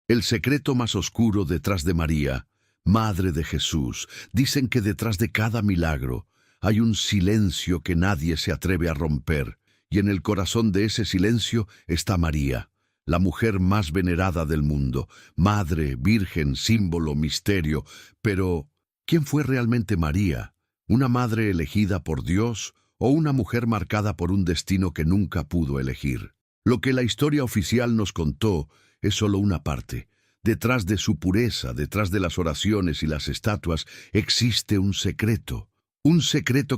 El secreto más oscuro detrás de María, Madre de Jesús. Dicen que detrás de cada milagro hay un silencio que nadie se atreve a romper, y en el corazón de ese silencio está María, la mujer más venerada del mundo, madre, virgen, símbolo, misterio. Pero, ¿quién fue realmente María? ¿Una madre elegida por Dios o una mujer marcada por un destino que nunca pudo elegir? Lo que la historia oficial nos contó es solo una parte. Detrás de su pureza, detrás de las oraciones y las estatuas, existe un secreto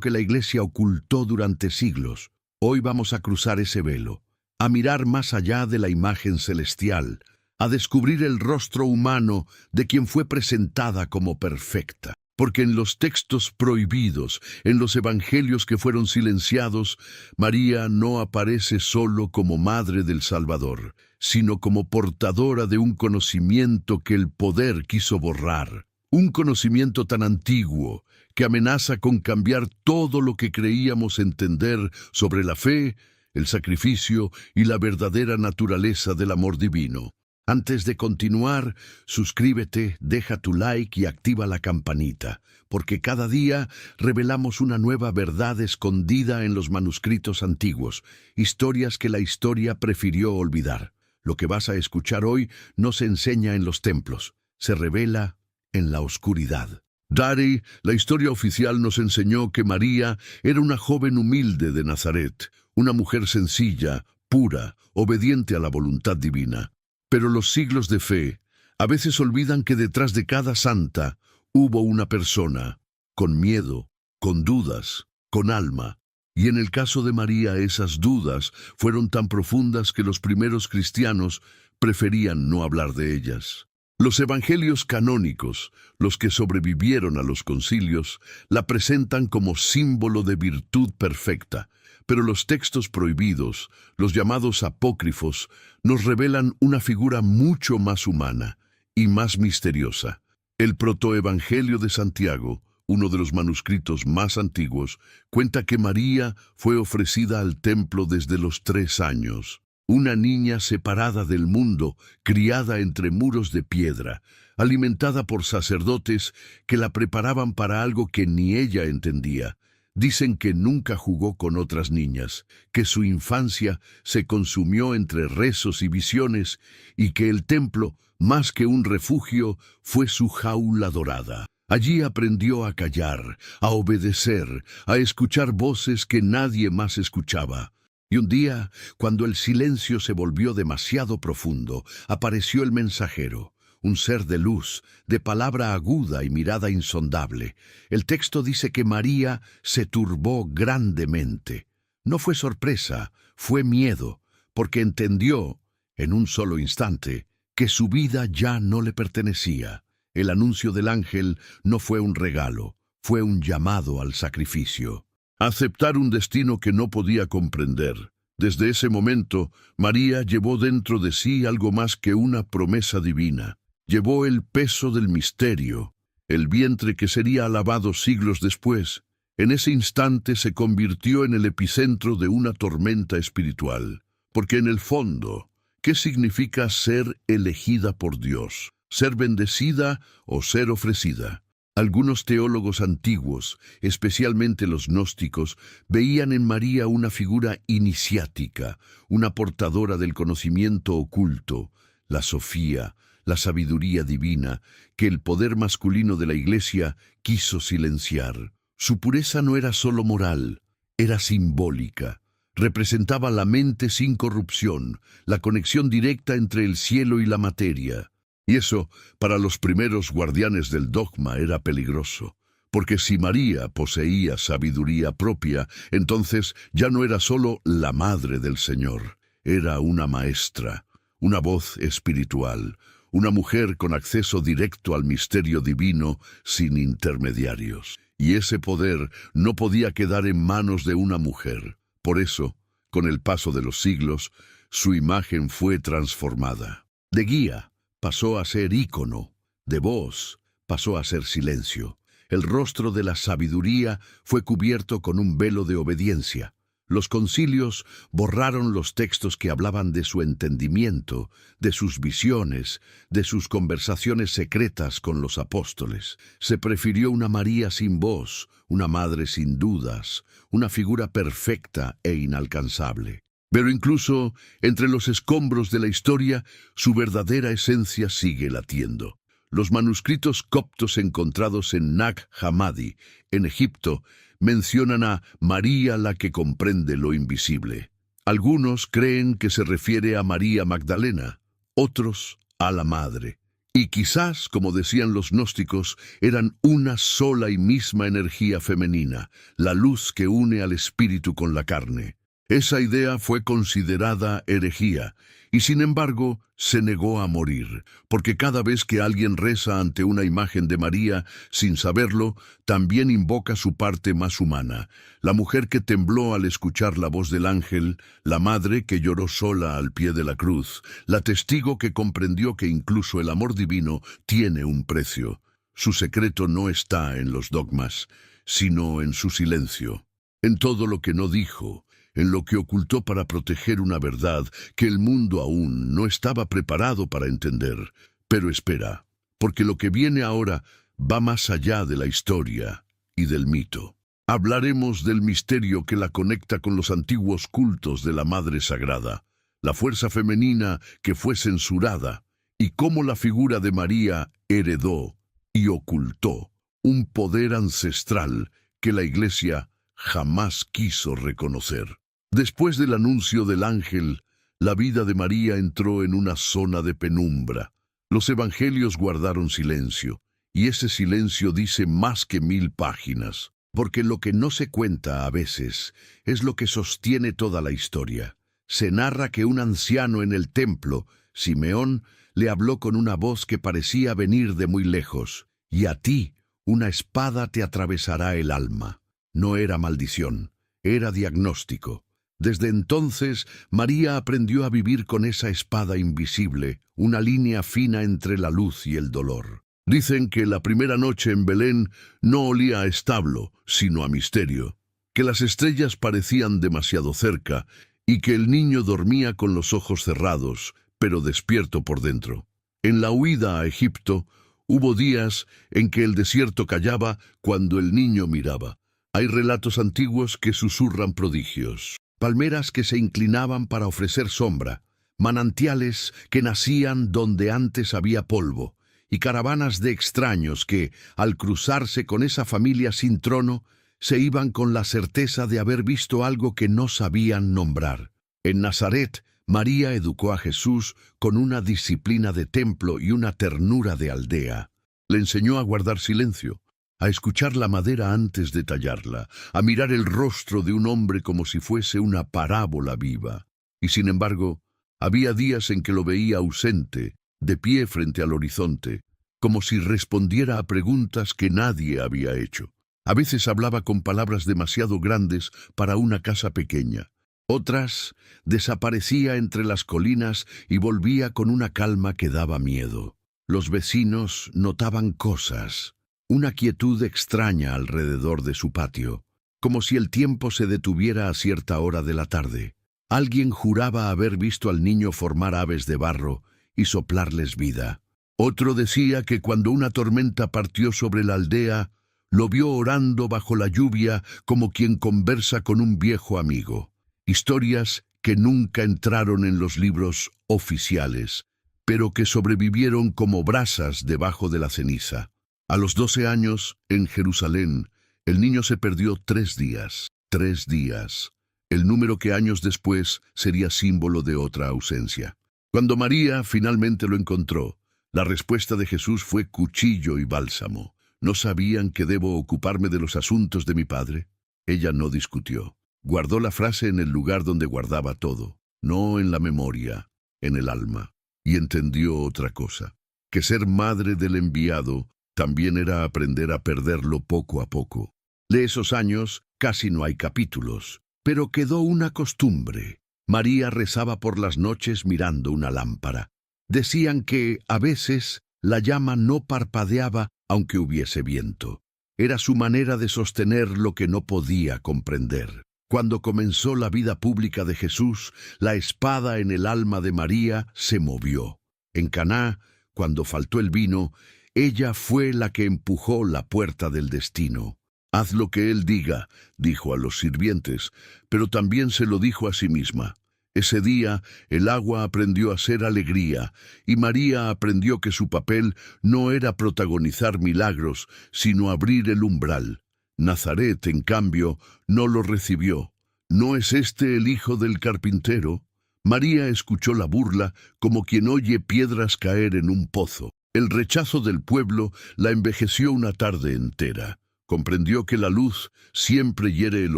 que la Iglesia ocultó durante siglos. Hoy vamos a cruzar ese velo, a mirar más allá de la imagen celestial, a descubrir el rostro humano de quien fue presentada como perfecta. Porque en los textos prohibidos, en los evangelios que fueron silenciados, María no aparece solo como Madre del Salvador, sino como portadora de un conocimiento que el poder quiso borrar. Un conocimiento tan antiguo que amenaza con cambiar todo lo que creíamos entender sobre la fe, el sacrificio y la verdadera naturaleza del amor divino. Antes de continuar, suscríbete, deja tu like y activa la campanita, porque cada día revelamos una nueva verdad escondida en los manuscritos antiguos, historias que la historia prefirió olvidar. Lo que vas a escuchar hoy no se enseña en los templos, se revela en la oscuridad. Dari, la historia oficial nos enseñó que María era una joven humilde de Nazaret, una mujer sencilla, pura, obediente a la voluntad divina. Pero los siglos de fe a veces olvidan que detrás de cada santa hubo una persona, con miedo, con dudas, con alma. Y en el caso de María esas dudas fueron tan profundas que los primeros cristianos preferían no hablar de ellas. Los evangelios canónicos, los que sobrevivieron a los concilios, la presentan como símbolo de virtud perfecta. Pero los textos prohibidos, los llamados apócrifos, nos revelan una figura mucho más humana y más misteriosa. El protoevangelio de Santiago, uno de los manuscritos más antiguos, cuenta que María fue ofrecida al templo desde los 3 años. Una niña separada del mundo, criada entre muros de piedra, alimentada por sacerdotes que la preparaban para algo que ni ella entendía. Dicen que nunca jugó con otras niñas, que su infancia se consumió entre rezos y visiones y que el templo, más que un refugio, fue su jaula dorada. Allí aprendió a callar, a obedecer, a escuchar voces que nadie más escuchaba. Y un día, cuando el silencio se volvió demasiado profundo, apareció el mensajero. Un ser de luz, de palabra aguda y mirada insondable. El texto dice que María se turbó grandemente. No fue sorpresa, fue miedo, porque entendió, en un solo instante, que su vida ya no le pertenecía. El anuncio del ángel no fue un regalo, fue un llamado al sacrificio. Aceptar un destino que no podía comprender. Desde ese momento, María llevó dentro de sí algo más que una promesa divina. Llevó el peso del misterio, el vientre que sería alabado siglos después. En ese instante se convirtió en el epicentro de una tormenta espiritual. Porque en el fondo, ¿qué significa ser elegida por Dios? ¿Ser bendecida o ser ofrecida? Algunos teólogos antiguos, especialmente los gnósticos, veían en María una figura iniciática, una portadora del conocimiento oculto, la Sofía, la sabiduría divina, que el poder masculino de la Iglesia quiso silenciar. Su pureza no era solo moral, era simbólica. Representaba la mente sin corrupción, la conexión directa entre el cielo y la materia. Y eso, para los primeros guardianes del dogma, era peligroso. Porque si María poseía sabiduría propia, entonces ya no era solo la madre del Señor, era una maestra, una voz espiritual, una mujer con acceso directo al misterio divino sin intermediarios. Y ese poder no podía quedar en manos de una mujer. Por eso, con el paso de los siglos, su imagen fue transformada. De guía pasó a ser ícono, de voz pasó a ser silencio. El rostro de la sabiduría fue cubierto con un velo de obediencia. Los concilios borraron los textos que hablaban de su entendimiento, de sus visiones, de sus conversaciones secretas con los apóstoles. Se prefirió una María sin voz, una madre sin dudas, una figura perfecta e inalcanzable. Pero incluso entre los escombros de la historia, su verdadera esencia sigue latiendo. Los manuscritos coptos encontrados en Nag Hammadi, en Egipto, mencionan a María la que comprende lo invisible. Algunos creen que se refiere a María Magdalena, otros a la Madre. Y quizás, como decían los gnósticos, eran una sola y misma energía femenina, la luz que une al espíritu con la carne. Esa idea fue considerada herejía, y sin embargo se negó a morir, porque cada vez que alguien reza ante una imagen de María, sin saberlo, también invoca su parte más humana, la mujer que tembló al escuchar la voz del ángel, la madre que lloró sola al pie de la cruz, la testigo que comprendió que incluso el amor divino tiene un precio. Su secreto no está en los dogmas, sino en su silencio, en todo lo que no dijo, en lo que ocultó para proteger una verdad que el mundo aún no estaba preparado para entender. Pero espera, porque lo que viene ahora va más allá de la historia y del mito. Hablaremos del misterio que la conecta con los antiguos cultos de la Madre Sagrada, la fuerza femenina que fue censurada, y cómo la figura de María heredó y ocultó un poder ancestral que la Iglesia jamás quiso reconocer. Después del anuncio del ángel, la vida de María entró en una zona de penumbra. Los evangelios guardaron silencio, y ese silencio dice más que 1000 páginas, porque lo que no se cuenta a veces es lo que sostiene toda la historia. Se narra que un anciano en el templo, Simeón, le habló con una voz que parecía venir de muy lejos, y a ti una espada te atravesará el alma. No era maldición, era diagnóstico. Desde entonces, María aprendió a vivir con esa espada invisible, una línea fina entre la luz y el dolor. Dicen que la primera noche en Belén no olía a establo, sino a misterio, que las estrellas parecían demasiado cerca y que el niño dormía con los ojos cerrados, pero despierto por dentro. En la huida a Egipto, hubo días en que el desierto callaba cuando el niño miraba. Hay relatos antiguos que susurran prodigios. Palmeras que se inclinaban para ofrecer sombra, manantiales que nacían donde antes había polvo, y caravanas de extraños que, al cruzarse con esa familia sin trono, se iban con la certeza de haber visto algo que no sabían nombrar. En Nazaret, María educó a Jesús con una disciplina de templo y una ternura de aldea. Le enseñó a guardar silencio, a escuchar la madera antes de tallarla, a mirar el rostro de un hombre como si fuese una parábola viva. Y sin embargo, había días en que lo veía ausente, de pie frente al horizonte, como si respondiera a preguntas que nadie había hecho. A veces hablaba con palabras demasiado grandes para una casa pequeña. Otras, desaparecía entre las colinas y volvía con una calma que daba miedo. Los vecinos notaban cosas. Una quietud extraña alrededor de su patio, como si el tiempo se detuviera a cierta hora de la tarde. Alguien juraba haber visto al niño formar aves de barro y soplarles vida. Otro decía que cuando una tormenta partió sobre la aldea, lo vio orando bajo la lluvia como quien conversa con un viejo amigo. Historias que nunca entraron en los libros oficiales, pero que sobrevivieron como brasas debajo de la ceniza. A los 12 años, en Jerusalén, el niño se perdió 3 días. 3 días. El número que años después sería símbolo de otra ausencia. Cuando María finalmente lo encontró, la respuesta de Jesús fue cuchillo y bálsamo. ¿No sabían que debo ocuparme de los asuntos de mi Padre? Ella no discutió. Guardó la frase en el lugar donde guardaba todo, no en la memoria, en el alma. Y entendió otra cosa, que ser madre del enviado también era aprender a perderlo poco a poco. De esos años casi no hay capítulos, pero quedó una costumbre. María rezaba por las noches mirando una lámpara. Decían que, a veces, la llama no parpadeaba aunque hubiese viento. Era su manera de sostener lo que no podía comprender. Cuando comenzó la vida pública de Jesús, la espada en el alma de María se movió. En Caná, cuando faltó el vino, ella fue la que empujó la puerta del destino. «Haz lo que él diga», dijo a los sirvientes, pero también se lo dijo a sí misma. Ese día el agua aprendió a ser alegría, y María aprendió que su papel no era protagonizar milagros, sino abrir el umbral. Nazaret, en cambio, no lo recibió. ¿No es este el hijo del carpintero? María escuchó la burla como quien oye piedras caer en un pozo. El rechazo del pueblo la envejeció una tarde entera. Comprendió que la luz siempre hiere el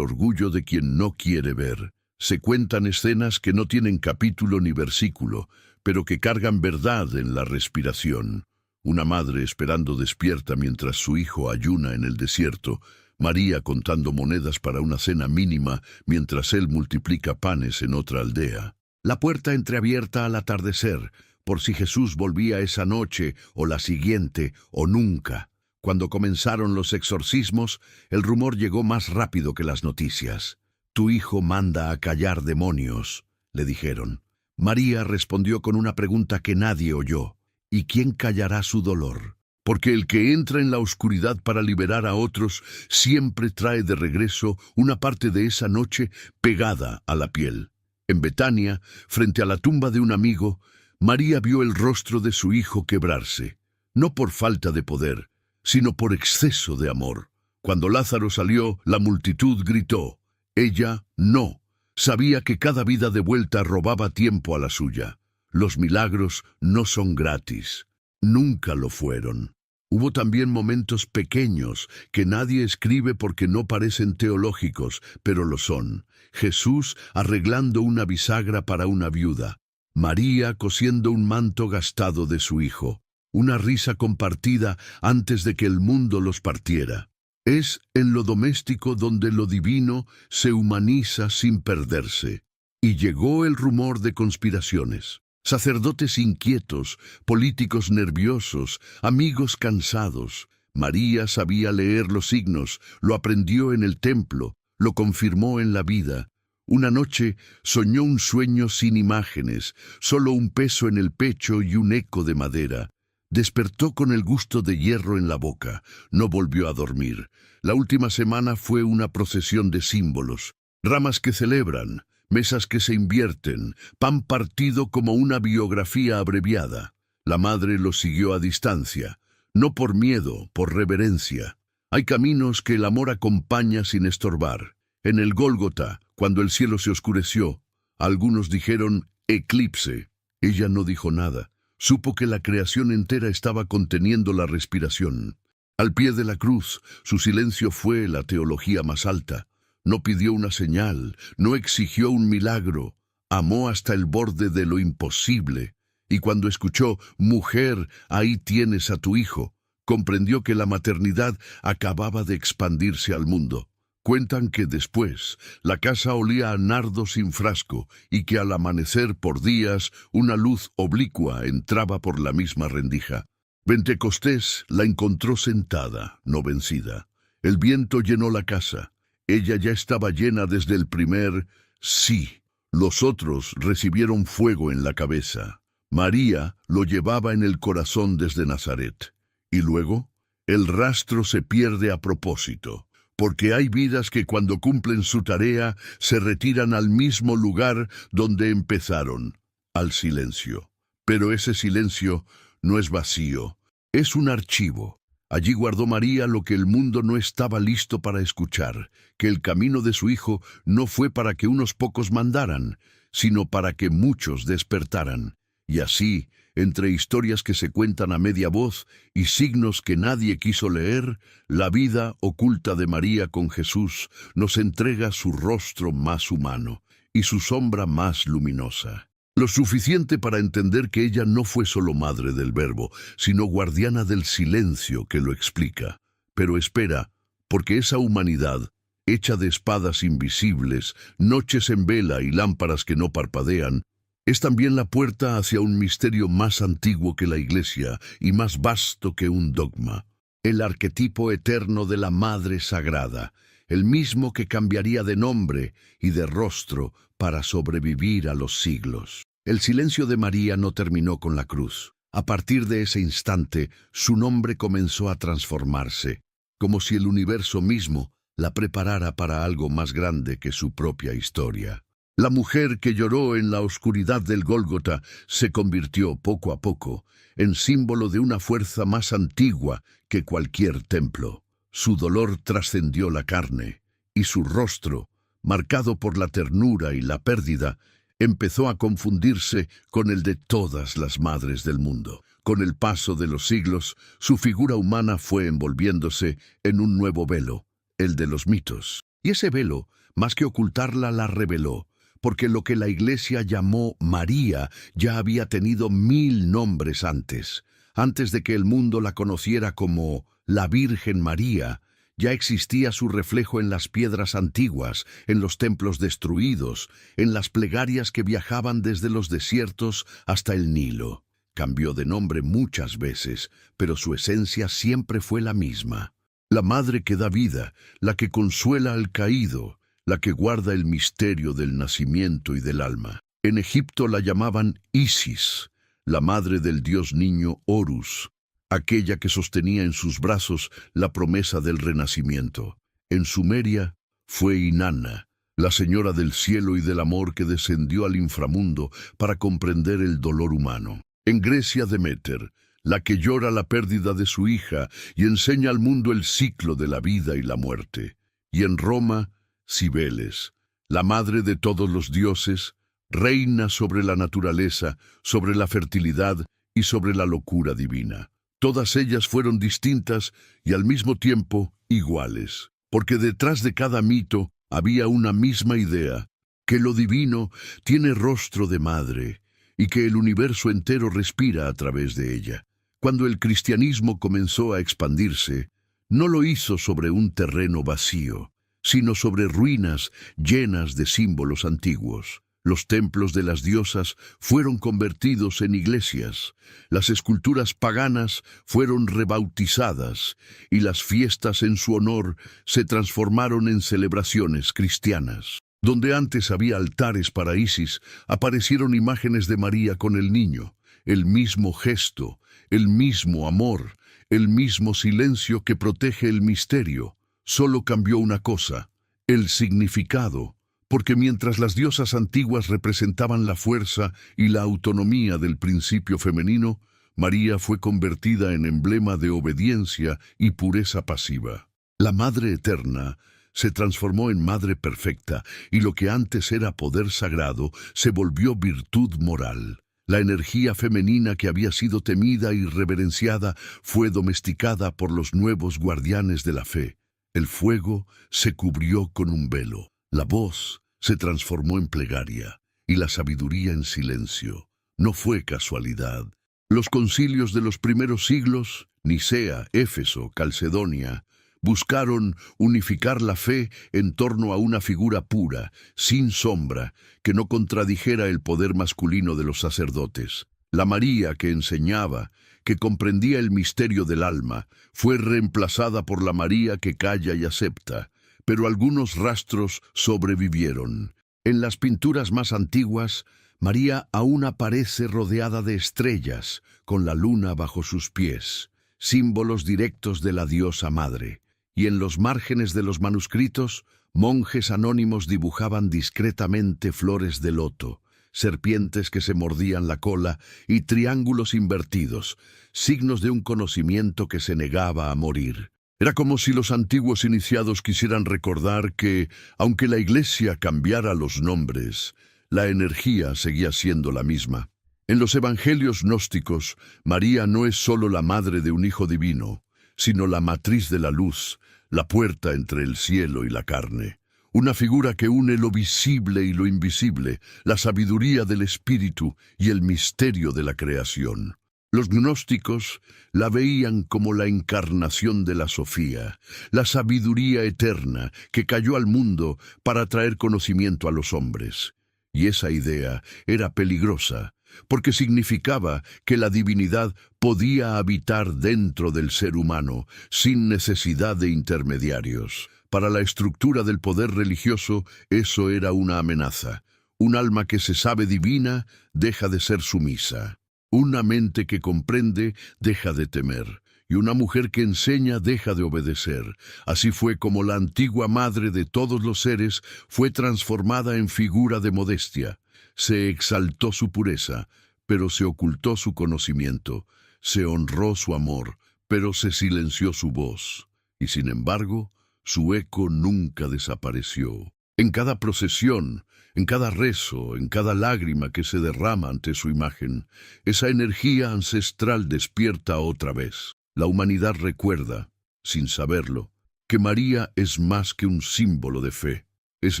orgullo de quien no quiere ver. Se cuentan escenas que no tienen capítulo ni versículo, pero que cargan verdad en la respiración. Una madre esperando despierta mientras su hijo ayuna en el desierto, María contando monedas para una cena mínima mientras él multiplica panes en otra aldea. La puerta entreabierta al atardecer, por si Jesús volvía esa noche o la siguiente o nunca. Cuando comenzaron los exorcismos, el rumor llegó más rápido que las noticias. «Tu hijo manda a callar demonios», le dijeron. María respondió con una pregunta que nadie oyó. «¿Y quién callará su dolor?» Porque el que entra en la oscuridad para liberar a otros siempre trae de regreso una parte de esa noche pegada a la piel. En Betania, frente a la tumba de un amigo, María vio el rostro de su hijo quebrarse, no por falta de poder, sino por exceso de amor. Cuando Lázaro salió, la multitud gritó. Ella no. Sabía que cada vida de vuelta robaba tiempo a la suya. Los milagros no son gratis. Nunca lo fueron. Hubo también momentos pequeños que nadie escribe porque no parecen teológicos, pero lo son. Jesús arreglando una bisagra para una viuda. María cosiendo un manto gastado de su hijo. Una risa compartida antes de que el mundo los partiera. Es en lo doméstico donde lo divino se humaniza sin perderse. Y llegó el rumor de conspiraciones. Sacerdotes inquietos, políticos nerviosos, amigos cansados. María sabía leer los signos, lo aprendió en el templo, lo confirmó en la vida. Una noche soñó un sueño sin imágenes, solo un peso en el pecho y un eco de madera. Despertó con el gusto de hierro en la boca. No volvió a dormir. La última semana fue una procesión de símbolos. Ramas que celebran, mesas que se invierten, pan partido como una biografía abreviada. La madre lo siguió a distancia, no por miedo, por reverencia. Hay caminos que el amor acompaña sin estorbar. En el Gólgota, cuando el cielo se oscureció, algunos dijeron eclipse. Ella no dijo nada. Supo que la creación entera estaba conteniendo la respiración. Al pie de la cruz, su silencio fue la teología más alta. No pidió una señal, no exigió un milagro. Amó hasta el borde de lo imposible. Y cuando escuchó, «Mujer, ahí tienes a tu hijo», comprendió que la maternidad acababa de expandirse al mundo. Cuentan que después la casa olía a nardo sin frasco y que al amanecer por días una luz oblicua entraba por la misma rendija. Pentecostés la encontró sentada, no vencida. El viento llenó la casa. Ella ya estaba llena desde el primer sí. Los otros recibieron fuego en la cabeza. María lo llevaba en el corazón desde Nazaret. Y luego, el rastro se pierde a propósito. Porque hay vidas que cuando cumplen su tarea se retiran al mismo lugar donde empezaron, al silencio. Pero ese silencio no es vacío, es un archivo. Allí guardó María lo que el mundo no estaba listo para escuchar, que el camino de su hijo no fue para que unos pocos mandaran, sino para que muchos despertaran. Y así, entre historias que se cuentan a media voz y signos que nadie quiso leer, la vida oculta de María con Jesús nos entrega su rostro más humano y su sombra más luminosa. Lo suficiente para entender que ella no fue solo madre del Verbo, sino guardiana del silencio que lo explica. Pero espera, porque esa humanidad, hecha de espadas invisibles, noches en vela y lámparas que no parpadean, es también la puerta hacia un misterio más antiguo que la Iglesia y más vasto que un dogma. El arquetipo eterno de la Madre Sagrada, el mismo que cambiaría de nombre y de rostro para sobrevivir a los siglos. El silencio de María no terminó con la cruz. A partir de ese instante, su nombre comenzó a transformarse, como si el universo mismo la preparara para algo más grande que su propia historia. La mujer que lloró en la oscuridad del Gólgota se convirtió poco a poco en símbolo de una fuerza más antigua que cualquier templo. Su dolor trascendió la carne, y su rostro, marcado por la ternura y la pérdida, empezó a confundirse con el de todas las madres del mundo. Con el paso de los siglos, su figura humana fue envolviéndose en un nuevo velo, el de los mitos. Y ese velo, más que ocultarla, la reveló, porque lo que la Iglesia llamó María ya había tenido 1000 nombres antes. Antes de que el mundo la conociera como la Virgen María, ya existía su reflejo en las piedras antiguas, en los templos destruidos, en las plegarias que viajaban desde los desiertos hasta el Nilo. Cambió de nombre muchas veces, pero su esencia siempre fue la misma. La madre que da vida, la que consuela al caído, la que guarda el misterio del nacimiento y del alma. En Egipto la llamaban Isis, la madre del dios niño Horus, aquella que sostenía en sus brazos la promesa del renacimiento. En Sumeria fue Inanna, la señora del cielo y del amor que descendió al inframundo para comprender el dolor humano. En Grecia Deméter, la que llora la pérdida de su hija y enseña al mundo el ciclo de la vida y la muerte. Y en Roma, Cibeles, la madre de todos los dioses, reina sobre la naturaleza, sobre la fertilidad y sobre la locura divina. Todas ellas fueron distintas y al mismo tiempo iguales, porque detrás de cada mito había una misma idea, que lo divino tiene rostro de madre y que el universo entero respira a través de ella. Cuando el cristianismo comenzó a expandirse, no lo hizo sobre un terreno vacío, sino sobre ruinas llenas de símbolos antiguos. Los templos de las diosas fueron convertidos en iglesias, las esculturas paganas fueron rebautizadas y las fiestas en su honor se transformaron en celebraciones cristianas. Donde antes había altares para Isis, aparecieron imágenes de María con el niño, el mismo gesto, el mismo amor, el mismo silencio que protege el misterio. Solo cambió una cosa, el significado, porque mientras las diosas antiguas representaban la fuerza y la autonomía del principio femenino, María fue convertida en emblema de obediencia y pureza pasiva. La Madre Eterna se transformó en Madre Perfecta, y lo que antes era poder sagrado se volvió virtud moral. La energía femenina que había sido temida y reverenciada fue domesticada por los nuevos guardianes de la fe. El fuego se cubrió con un velo, la voz se transformó en plegaria y la sabiduría en silencio. No fue casualidad. Los concilios de los primeros siglos, Nicea, Éfeso, Calcedonia, buscaron unificar la fe en torno a una figura pura, sin sombra, que no contradijera el poder masculino de los sacerdotes. La María que enseñaba, que comprendía el misterio del alma, fue reemplazada por la María que calla y acepta, pero algunos rastros sobrevivieron. En las pinturas más antiguas, María aún aparece rodeada de estrellas, con la luna bajo sus pies, símbolos directos de la diosa madre. Y en los márgenes de los manuscritos, monjes anónimos dibujaban discretamente flores de loto, serpientes que se mordían la cola y triángulos invertidos, signos de un conocimiento que se negaba a morir. Era como si los antiguos iniciados quisieran recordar que, aunque la Iglesia cambiara los nombres, la energía seguía siendo la misma. En los evangelios gnósticos, María no es solo la madre de un hijo divino, sino la matriz de la luz, la puerta entre el cielo y la carne. Una figura que une lo visible y lo invisible, la sabiduría del espíritu y el misterio de la creación. Los gnósticos la veían como la encarnación de la Sofía, la sabiduría eterna que cayó al mundo para traer conocimiento a los hombres. Y esa idea era peligrosa, porque significaba que la divinidad podía habitar dentro del ser humano sin necesidad de intermediarios. Para la estructura del poder religioso, eso era una amenaza. Un alma que se sabe divina deja de ser sumisa. Una mente que comprende deja de temer. Y una mujer que enseña deja de obedecer. Así fue como la antigua madre de todos los seres fue transformada en figura de modestia. Se exaltó su pureza, pero se ocultó su conocimiento. Se honró su amor, pero se silenció su voz. Y sin embargo, su eco nunca desapareció. En cada procesión, en cada rezo, en cada lágrima que se derrama ante su imagen, esa energía ancestral despierta otra vez. La humanidad recuerda, sin saberlo, que María es más que un símbolo de fe. Es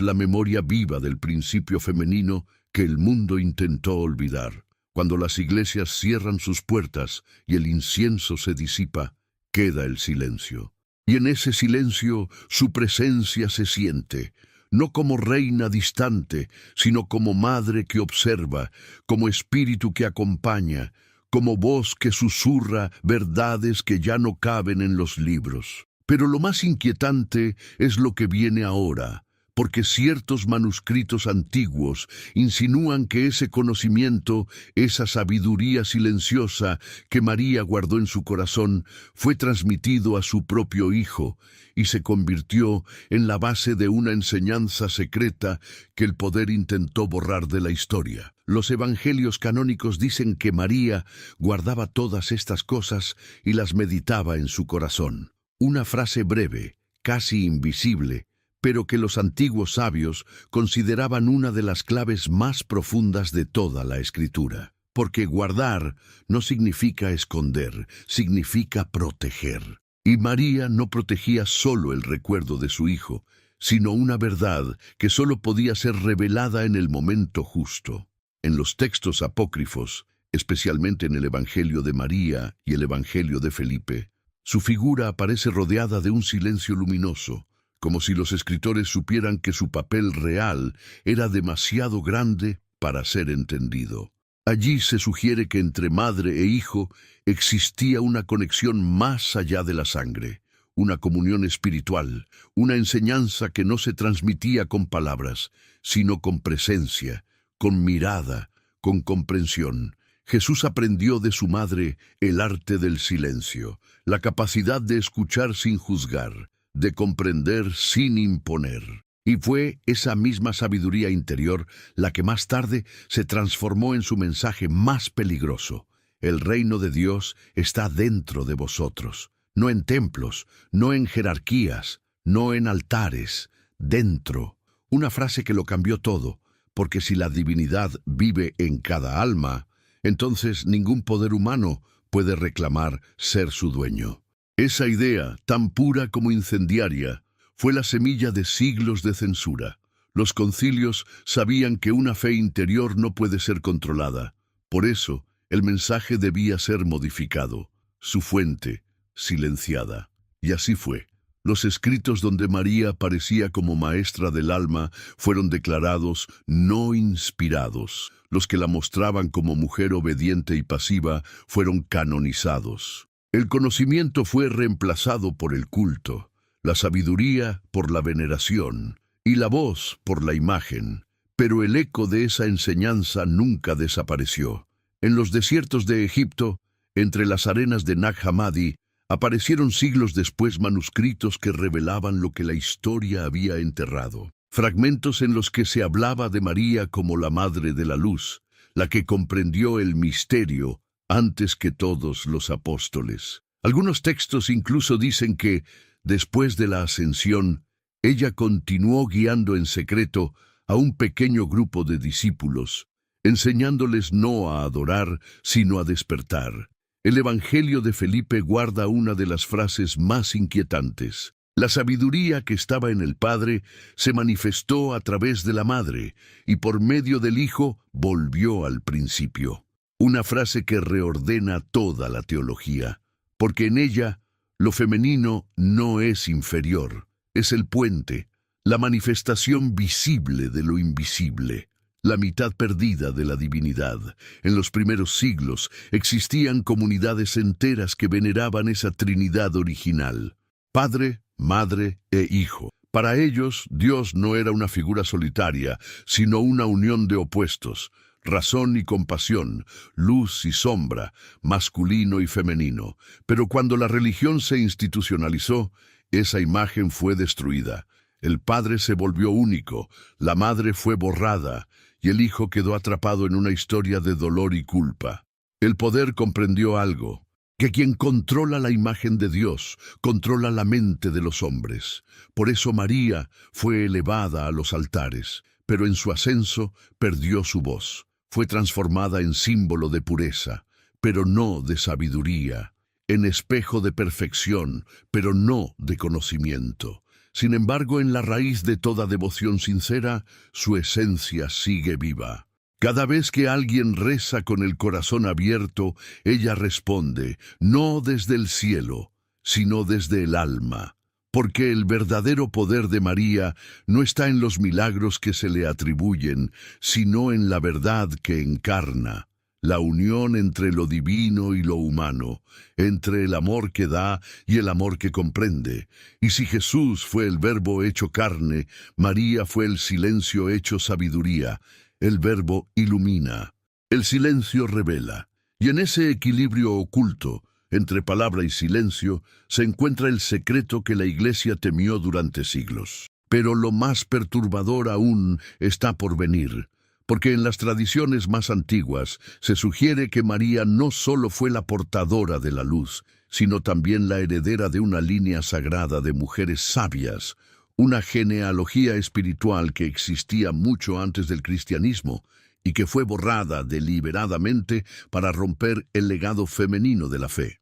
la memoria viva del principio femenino que el mundo intentó olvidar. Cuando las iglesias cierran sus puertas y el incienso se disipa, queda el silencio. Y en ese silencio su presencia se siente, no como reina distante, sino como madre que observa, como espíritu que acompaña, como voz que susurra verdades que ya no caben en los libros. Pero lo más inquietante es lo que viene ahora, porque ciertos manuscritos antiguos insinúan que ese conocimiento, esa sabiduría silenciosa que María guardó en su corazón, fue transmitido a su propio hijo y se convirtió en la base de una enseñanza secreta que el poder intentó borrar de la historia. Los evangelios canónicos dicen que María guardaba todas estas cosas y las meditaba en su corazón. Una frase breve, casi invisible, pero que los antiguos sabios consideraban una de las claves más profundas de toda la Escritura. Porque guardar no significa esconder, significa proteger. Y María no protegía solo el recuerdo de su hijo, sino una verdad que solo podía ser revelada en el momento justo. En los textos apócrifos, especialmente en el Evangelio de María y el Evangelio de Felipe, su figura aparece rodeada de un silencio luminoso, como si los escritores supieran que su papel real era demasiado grande para ser entendido. Allí se sugiere que entre madre e hijo existía una conexión más allá de la sangre, una comunión espiritual, una enseñanza que no se transmitía con palabras, sino con presencia, con mirada, con comprensión. Jesús aprendió de su madre el arte del silencio, la capacidad de escuchar sin juzgar, de comprender sin imponer. Y fue esa misma sabiduría interior la que más tarde se transformó en su mensaje más peligroso. El reino de Dios está dentro de vosotros, no en templos, no en jerarquías, no en altares, dentro. Una frase que lo cambió todo, porque si la divinidad vive en cada alma, entonces ningún poder humano puede reclamar ser su dueño. Esa idea, tan pura como incendiaria, fue la semilla de siglos de censura. Los concilios sabían que una fe interior no puede ser controlada. Por eso, el mensaje debía ser modificado, su fuente silenciada. Y así fue. Los escritos donde María aparecía como maestra del alma fueron declarados no inspirados. Los que la mostraban como mujer obediente y pasiva fueron canonizados. El conocimiento fue reemplazado por el culto, la sabiduría por la veneración y la voz por la imagen, pero el eco de esa enseñanza nunca desapareció. En los desiertos de Egipto, entre las arenas de Nag Hammadi, aparecieron siglos después manuscritos que revelaban lo que la historia había enterrado. Fragmentos en los que se hablaba de María como la Madre de la Luz, la que comprendió el misterio antes que todos los apóstoles. Algunos textos incluso dicen que, después de la ascensión, ella continuó guiando en secreto a un pequeño grupo de discípulos, enseñándoles no a adorar, sino a despertar. El Evangelio de Felipe guarda una de las frases más inquietantes. La sabiduría que estaba en el Padre se manifestó a través de la Madre, y por medio del Hijo volvió al principio. Una frase que reordena toda la teología, porque en ella lo femenino no es inferior, es el puente, la manifestación visible de lo invisible, la mitad perdida de la divinidad. En los primeros siglos existían comunidades enteras que veneraban esa Trinidad original, Padre, Madre e Hijo. Para ellos, Dios no era una figura solitaria, sino una unión de opuestos, razón y compasión, luz y sombra, masculino y femenino. Pero cuando la religión se institucionalizó, esa imagen fue destruida. El Padre se volvió único, la Madre fue borrada, y el Hijo quedó atrapado en una historia de dolor y culpa. El poder comprendió algo, que quien controla la imagen de Dios, controla la mente de los hombres. Por eso María fue elevada a los altares, pero en su ascenso perdió su voz. Fue transformada en símbolo de pureza, pero no de sabiduría, en espejo de perfección, pero no de conocimiento. Sin embargo, en la raíz de toda devoción sincera, su esencia sigue viva. Cada vez que alguien reza con el corazón abierto, ella responde, no desde el cielo, sino desde el alma. Porque el verdadero poder de María no está en los milagros que se le atribuyen, sino en la verdad que encarna, la unión entre lo divino y lo humano, entre el amor que da y el amor que comprende. Y si Jesús fue el Verbo hecho carne, María fue el silencio hecho sabiduría. El Verbo ilumina, el silencio revela, y en ese equilibrio oculto, entre palabra y silencio, se encuentra el secreto que la Iglesia temió durante siglos. Pero lo más perturbador aún está por venir, porque en las tradiciones más antiguas se sugiere que María no solo fue la portadora de la luz, sino también la heredera de una línea sagrada de mujeres sabias, una genealogía espiritual que existía mucho antes del cristianismo y que fue borrada deliberadamente para romper el legado femenino de la fe.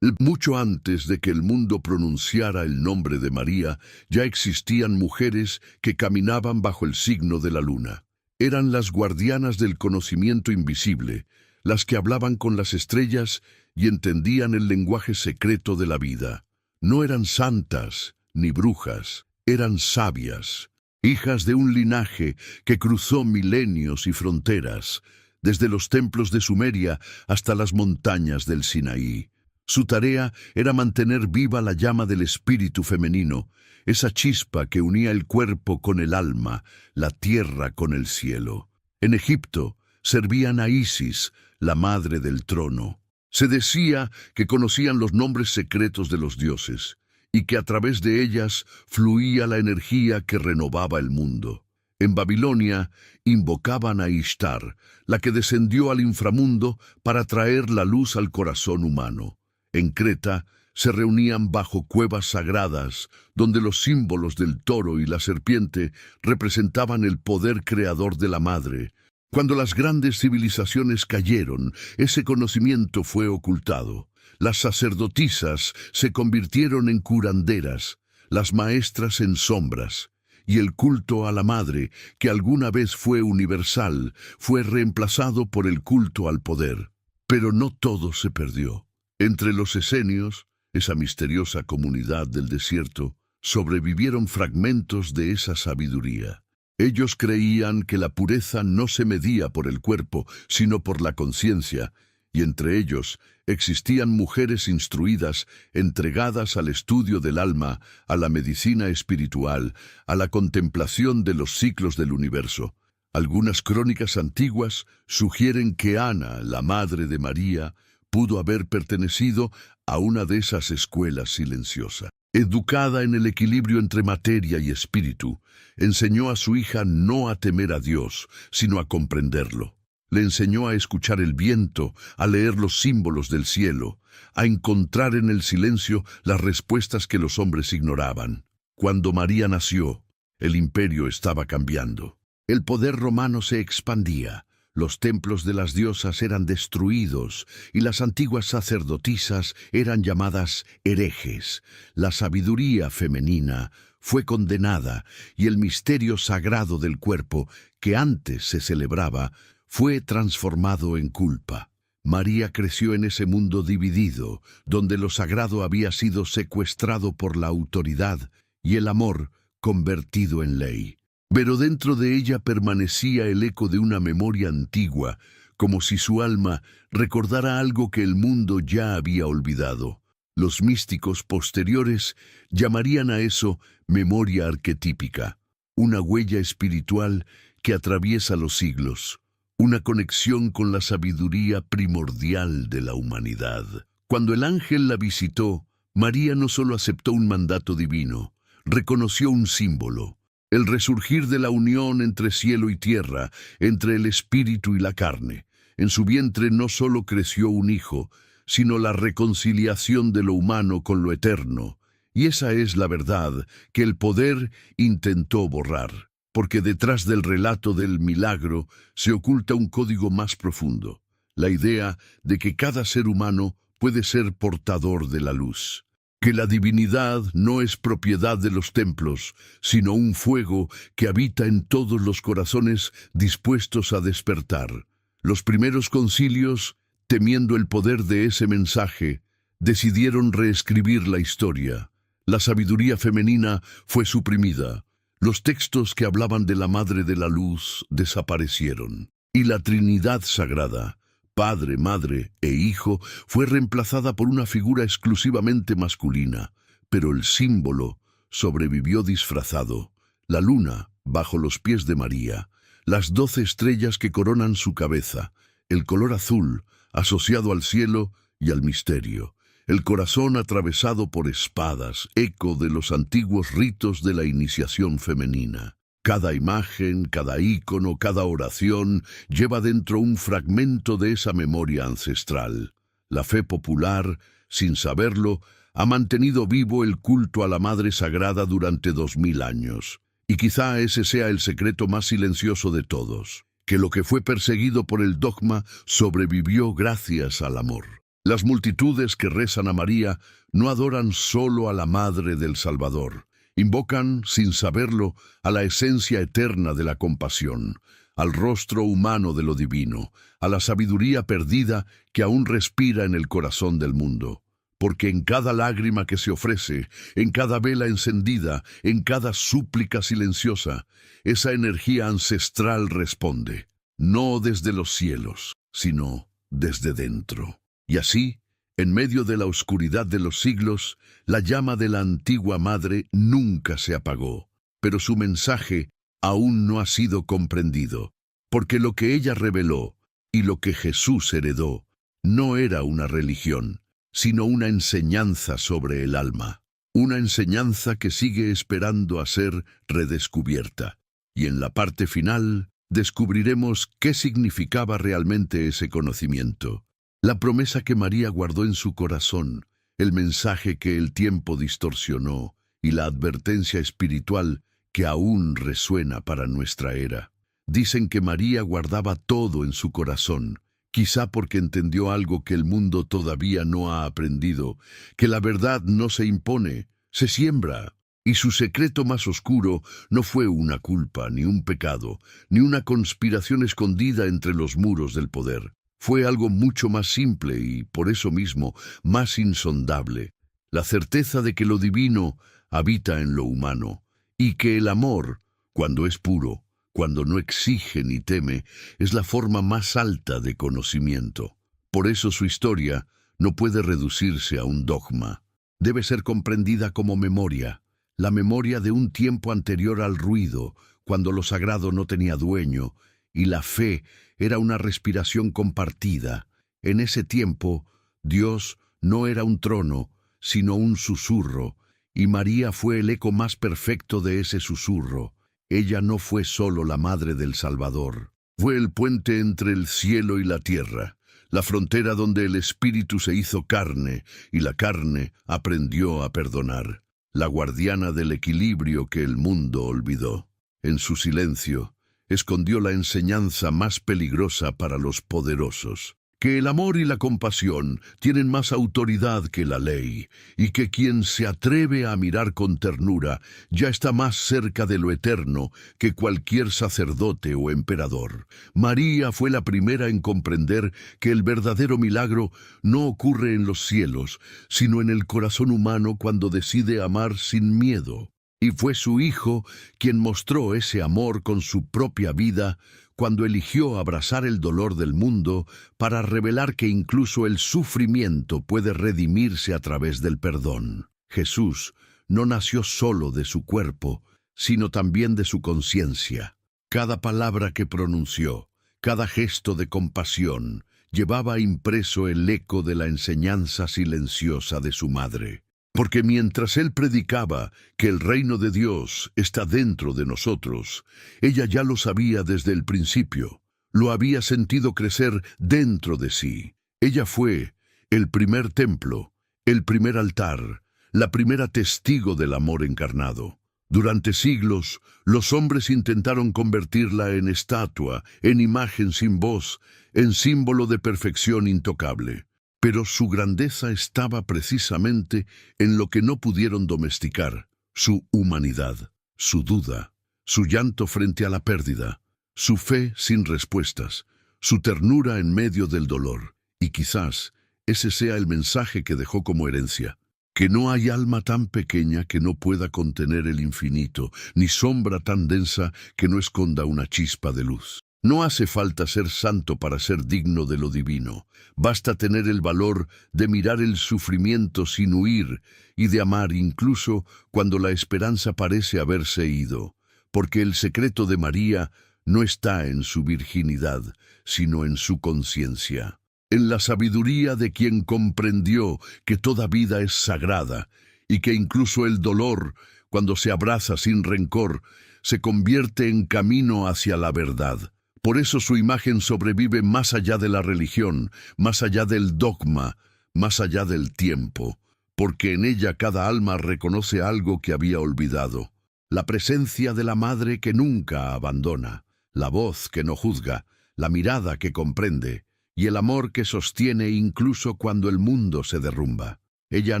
Mucho antes de que el mundo pronunciara el nombre de María, ya existían mujeres que caminaban bajo el signo de la luna. Eran las guardianas del conocimiento invisible, las que hablaban con las estrellas y entendían el lenguaje secreto de la vida. No eran santas ni brujas, eran sabias, hijas de un linaje que cruzó milenios y fronteras, desde los templos de Sumeria hasta las montañas del Sinaí. Su tarea era mantener viva la llama del espíritu femenino, esa chispa que unía el cuerpo con el alma, la tierra con el cielo. En Egipto servían a Isis, la madre del trono. Se decía que conocían los nombres secretos de los dioses, y que a través de ellas fluía la energía que renovaba el mundo. En Babilonia invocaban a Ishtar, la que descendió al inframundo para traer la luz al corazón humano. En Creta se reunían bajo cuevas sagradas, donde los símbolos del toro y la serpiente representaban el poder creador de la madre. Cuando las grandes civilizaciones cayeron, ese conocimiento fue ocultado. Las sacerdotisas se convirtieron en curanderas, las maestras en sombras, y el culto a la madre, que alguna vez fue universal, fue reemplazado por el culto al poder. Pero no todo se perdió. Entre los esenios, esa misteriosa comunidad del desierto, sobrevivieron fragmentos de esa sabiduría. Ellos creían que la pureza no se medía por el cuerpo, sino por la conciencia, y entre ellos existían mujeres instruidas, entregadas al estudio del alma, a la medicina espiritual, a la contemplación de los ciclos del universo. Algunas crónicas antiguas sugieren que Ana, la madre de María, pudo haber pertenecido a una de esas escuelas silenciosas. Educada en el equilibrio entre materia y espíritu, enseñó a su hija no a temer a Dios, sino a comprenderlo. Le enseñó a escuchar el viento, a leer los símbolos del cielo, a encontrar en el silencio las respuestas que los hombres ignoraban. Cuando María nació, el imperio estaba cambiando. El poder romano se expandía. Los templos de las diosas eran destruidos y las antiguas sacerdotisas eran llamadas herejes. La sabiduría femenina fue condenada y el misterio sagrado del cuerpo, que antes se celebraba, fue transformado en culpa. María creció en ese mundo dividido, donde lo sagrado había sido secuestrado por la autoridad y el amor convertido en ley. Pero dentro de ella permanecía el eco de una memoria antigua, como si su alma recordara algo que el mundo ya había olvidado. Los místicos posteriores llamarían a eso memoria arquetípica, una huella espiritual que atraviesa los siglos, una conexión con la sabiduría primordial de la humanidad. Cuando el ángel la visitó, María no solo aceptó un mandato divino, reconoció un símbolo, el resurgir de la unión entre cielo y tierra, entre el espíritu y la carne. En su vientre no solo creció un hijo, sino la reconciliación de lo humano con lo eterno. Y esa es la verdad que el poder intentó borrar, porque detrás del relato del milagro se oculta un código más profundo, la idea de que cada ser humano puede ser portador de la luz, que la divinidad no es propiedad de los templos, sino un fuego que habita en todos los corazones dispuestos a despertar. Los primeros concilios, temiendo el poder de ese mensaje, decidieron reescribir la historia. La sabiduría femenina fue suprimida. Los textos que hablaban de la Madre de la Luz desaparecieron. Y la Trinidad Sagrada, Padre, Madre e Hijo, fue reemplazada por una figura exclusivamente masculina. Pero el símbolo sobrevivió disfrazado. La luna, bajo los pies de María, las 12 estrellas que coronan su cabeza, el color azul, asociado al cielo y al misterio, el corazón atravesado por espadas, eco de los antiguos ritos de la iniciación femenina. Cada imagen, cada ícono, cada oración lleva dentro un fragmento de esa memoria ancestral. La fe popular, sin saberlo, ha mantenido vivo el culto a la Madre Sagrada durante 2000 años. Y quizá ese sea el secreto más silencioso de todos, que lo que fue perseguido por el dogma sobrevivió gracias al amor. Las multitudes que rezan a María no adoran solo a la Madre del Salvador, invocan, sin saberlo, a la esencia eterna de la compasión, al rostro humano de lo divino, a la sabiduría perdida que aún respira en el corazón del mundo. Porque en cada lágrima que se ofrece, en cada vela encendida, en cada súplica silenciosa, esa energía ancestral responde, no desde los cielos, sino desde dentro. Y así, en medio de la oscuridad de los siglos, la llama de la antigua Madre nunca se apagó, pero su mensaje aún no ha sido comprendido, porque lo que ella reveló y lo que Jesús heredó no era una religión, sino una enseñanza sobre el alma, una enseñanza que sigue esperando a ser redescubierta. Y en la parte final descubriremos qué significaba realmente ese conocimiento, la promesa que María guardó en su corazón, el mensaje que el tiempo distorsionó y la advertencia espiritual que aún resuena para nuestra era. Dicen que María guardaba todo en su corazón, quizá porque entendió algo que el mundo todavía no ha aprendido, que la verdad no se impone, se siembra. Y su secreto más oscuro no fue una culpa, ni un pecado, ni una conspiración escondida entre los muros del poder. Fue algo mucho más simple y, por eso mismo, más insondable. La certeza de que lo divino habita en lo humano, y que el amor, cuando es puro, cuando no exige ni teme, es la forma más alta de conocimiento. Por eso su historia no puede reducirse a un dogma. Debe ser comprendida como memoria, la memoria de un tiempo anterior al ruido, cuando lo sagrado no tenía dueño, y la fe era una respiración compartida. En ese tiempo, Dios no era un trono, sino un susurro, y María fue el eco más perfecto de ese susurro. Ella no fue solo la Madre del Salvador, fue el puente entre el cielo y la tierra, la frontera donde el Espíritu se hizo carne y la carne aprendió a perdonar, la guardiana del equilibrio que el mundo olvidó. En su silencio, escondió la enseñanza más peligrosa para los poderosos, que el amor y la compasión tienen más autoridad que la ley, y que quien se atreve a mirar con ternura ya está más cerca de lo eterno que cualquier sacerdote o emperador. María fue la primera en comprender que el verdadero milagro no ocurre en los cielos, sino en el corazón humano cuando decide amar sin miedo. Y fue su Hijo quien mostró ese amor con su propia vida, cuando eligió abrazar el dolor del mundo para revelar que incluso el sufrimiento puede redimirse a través del perdón. Jesús no nació solo de su cuerpo, sino también de su conciencia. Cada palabra que pronunció, cada gesto de compasión, llevaba impreso el eco de la enseñanza silenciosa de su madre. Porque mientras él predicaba que el reino de Dios está dentro de nosotros, ella ya lo sabía desde el principio, lo había sentido crecer dentro de sí. Ella fue el primer templo, el primer altar, la primera testigo del amor encarnado. Durante siglos, los hombres intentaron convertirla en estatua, en imagen sin voz, en símbolo de perfección intocable. Pero su grandeza estaba precisamente en lo que no pudieron domesticar: su humanidad, su duda, su llanto frente a la pérdida, su fe sin respuestas, su ternura en medio del dolor. Y quizás ese sea el mensaje que dejó como herencia: que no hay alma tan pequeña que no pueda contener el infinito, ni sombra tan densa que no esconda una chispa de luz. No hace falta ser santo para ser digno de lo divino. Basta tener el valor de mirar el sufrimiento sin huir y de amar incluso cuando la esperanza parece haberse ido. Porque el secreto de María no está en su virginidad, sino en su conciencia. En la sabiduría de quien comprendió que toda vida es sagrada y que incluso el dolor, cuando se abraza sin rencor, se convierte en camino hacia la verdad. Por eso su imagen sobrevive más allá de la religión, más allá del dogma, más allá del tiempo, porque en ella cada alma reconoce algo que había olvidado: la presencia de la madre que nunca abandona, la voz que no juzga, la mirada que comprende, y el amor que sostiene incluso cuando el mundo se derrumba. Ella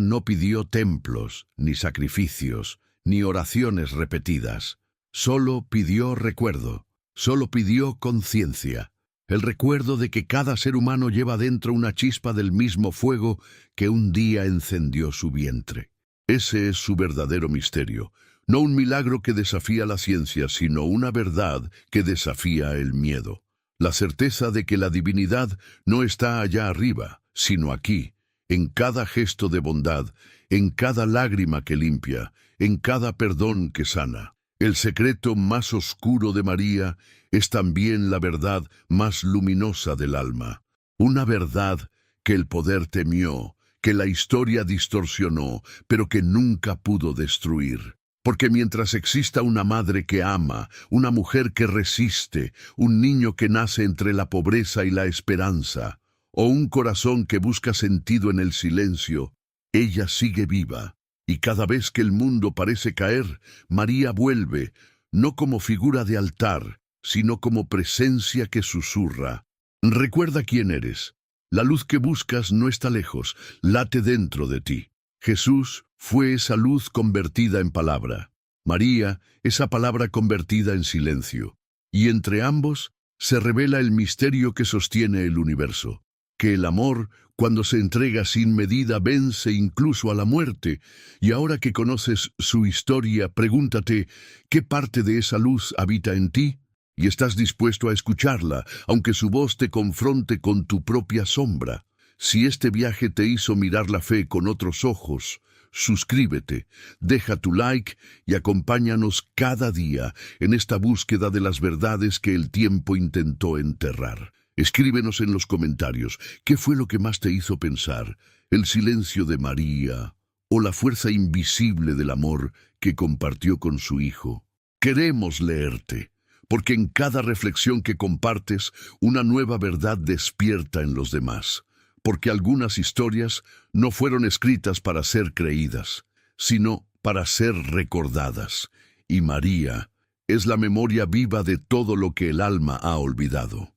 no pidió templos, ni sacrificios, ni oraciones repetidas. Solo pidió recuerdo. Solo pidió conciencia, el recuerdo de que cada ser humano lleva dentro una chispa del mismo fuego que un día encendió su vientre. Ese es su verdadero misterio, no un milagro que desafía la ciencia, sino una verdad que desafía el miedo. La certeza de que la divinidad no está allá arriba, sino aquí, en cada gesto de bondad, en cada lágrima que limpia, en cada perdón que sana. El secreto más oscuro de María es también la verdad más luminosa del alma. Una verdad que el poder temió, que la historia distorsionó, pero que nunca pudo destruir. Porque mientras exista una madre que ama, una mujer que resiste, un niño que nace entre la pobreza y la esperanza, o un corazón que busca sentido en el silencio, ella sigue viva. Y cada vez que el mundo parece caer, María vuelve, no como figura de altar, sino como presencia que susurra: recuerda quién eres. La luz que buscas no está lejos, late dentro de ti. Jesús fue esa luz convertida en palabra. María, esa palabra convertida en silencio. Y entre ambos se revela el misterio que sostiene el universo: que el amor, cuando se entrega sin medida, vence incluso a la muerte. Y ahora que conoces su historia, pregúntate: ¿qué parte de esa luz habita en ti? Y estás dispuesto a escucharla, aunque su voz te confronte con tu propia sombra. Si este viaje te hizo mirar la fe con otros ojos, suscríbete, deja tu like y acompáñanos cada día en esta búsqueda de las verdades que el tiempo intentó enterrar. Escríbenos en los comentarios qué fue lo que más te hizo pensar: el silencio de María o la fuerza invisible del amor que compartió con su Hijo. Queremos leerte, porque en cada reflexión que compartes, una nueva verdad despierta en los demás. Porque algunas historias no fueron escritas para ser creídas, sino para ser recordadas. Y María es la memoria viva de todo lo que el alma ha olvidado.